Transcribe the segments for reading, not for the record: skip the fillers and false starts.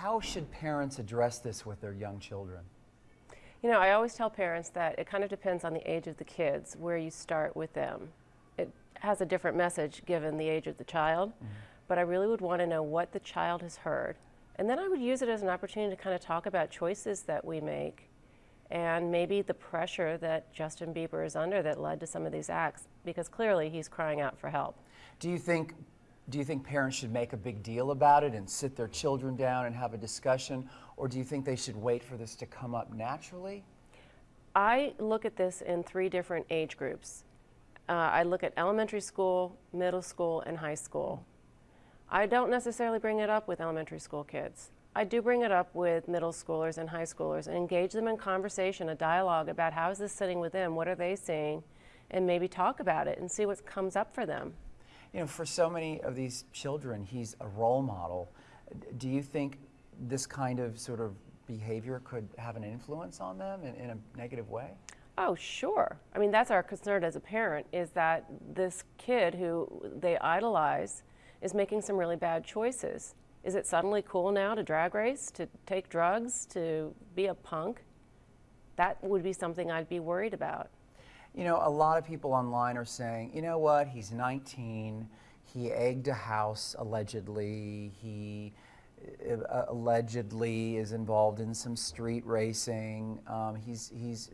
How should parents address this with their young children? You know, I always tell parents that it kind of depends on the age of the kids, where you start with them. It has a different message given the age of the child, but I really would want to know what the child has heard. And then I would use it as an opportunity to kind of talk about choices that we make and maybe the pressure that Justin Bieber is under that led to some of these acts, because clearly he's crying out for help. Do you think parents should make a big deal about it and sit their children down and have a discussion, or do you think they should wait for this to come up naturally? I look at this in 3 different age groups. I look at elementary school, middle school, and high school. I don't necessarily bring it up with elementary school kids. I do bring it up with middle schoolers and high schoolers and engage them in conversation, a dialogue about how is this sitting with them, what are they seeing, and maybe talk about it and see what comes up for them. You know, for so many of these children, he's a role model. Do you think this kind of sort of behavior could have an influence on them in a negative way? Oh, sure. I mean, that's our concern as a parent, is that this kid who they idolize is making some really bad choices. Is it suddenly cool now to drag race, to take drugs, to be a punk? That would be something I'd be worried about. You know, a lot of people online are saying, you know what, he's 19, he egged a house allegedly, he allegedly is involved in some street racing, he's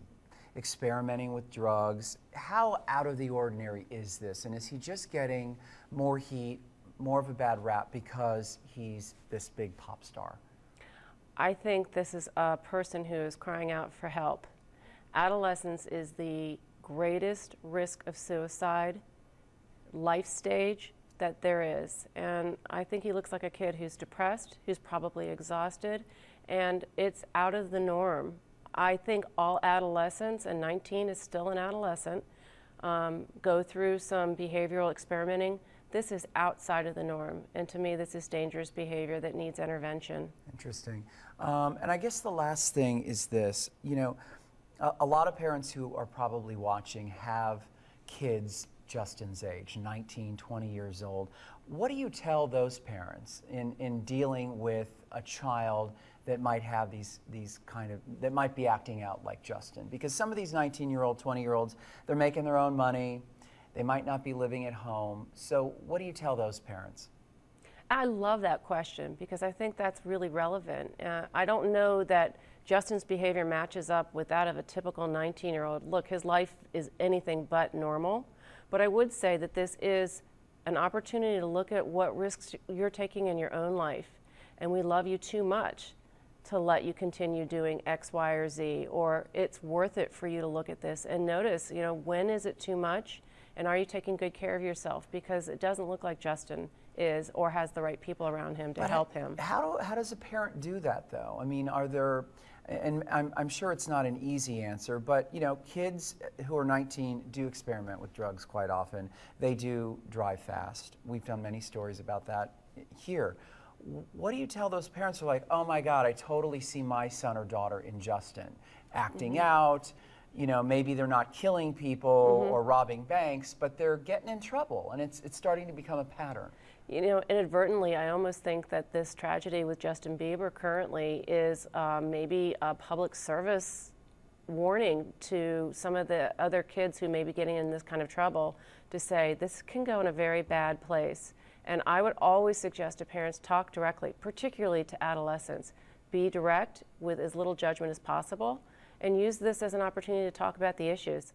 experimenting with drugs. How out of the ordinary is this? And is he just getting more heat, more of a bad rap because he's this big pop star? I think this is a person who is crying out for help. Adolescence is the greatest risk of suicide life stage that there is. And I think he looks like a kid who's depressed, who's probably exhausted, and it's out of the norm. I think all adolescents, and 19 is still an adolescent, go through some behavioral experimenting. This is outside of the norm, and to me this is dangerous behavior that needs intervention. Interesting. And I guess the last thing is this, you know, a lot of parents who are probably watching have kids Justin's age, 19, 20 years old. What do you tell those parents in dealing with a child that might have these kind of, that might be acting out like Justin? Because some of these 19-year-old, 20-year-olds, they're making their own money. They might not be living at home. So what do you tell those parents? I love that question because I think that's really relevant. I don't know that Justin's behavior matches up with that of a typical 19-year-old. Look, his life is anything but normal, but I would say that this is an opportunity to look at what risks you're taking in your own life, and we love you too much to let you continue doing X, Y, or Z, or it's worth it for you to look at this and notice, you know, when is it too much? And are you taking good care of yourself? Because it doesn't look like Justin is or has the right people around him to help him. How does a parent do that, though? I mean, are there, and I'm sure it's not an easy answer, but, you know, kids who are 19 do experiment with drugs quite often. They do drive fast. We've done many stories about that here. What do you tell those parents who are like, oh my God, I totally see my son or daughter in Justin, acting out, you know, maybe they're not killing people or robbing banks, but they're getting in trouble, and it's starting to become a pattern. You know, inadvertently, I almost think that this tragedy with Justin Bieber currently is maybe a public service warning to some of the other kids who may be getting in this kind of trouble to say this can go in a very bad place. And I would always suggest to parents talk directly, particularly to adolescents. Be direct with as little judgment as possible, and use this as an opportunity to talk about the issues.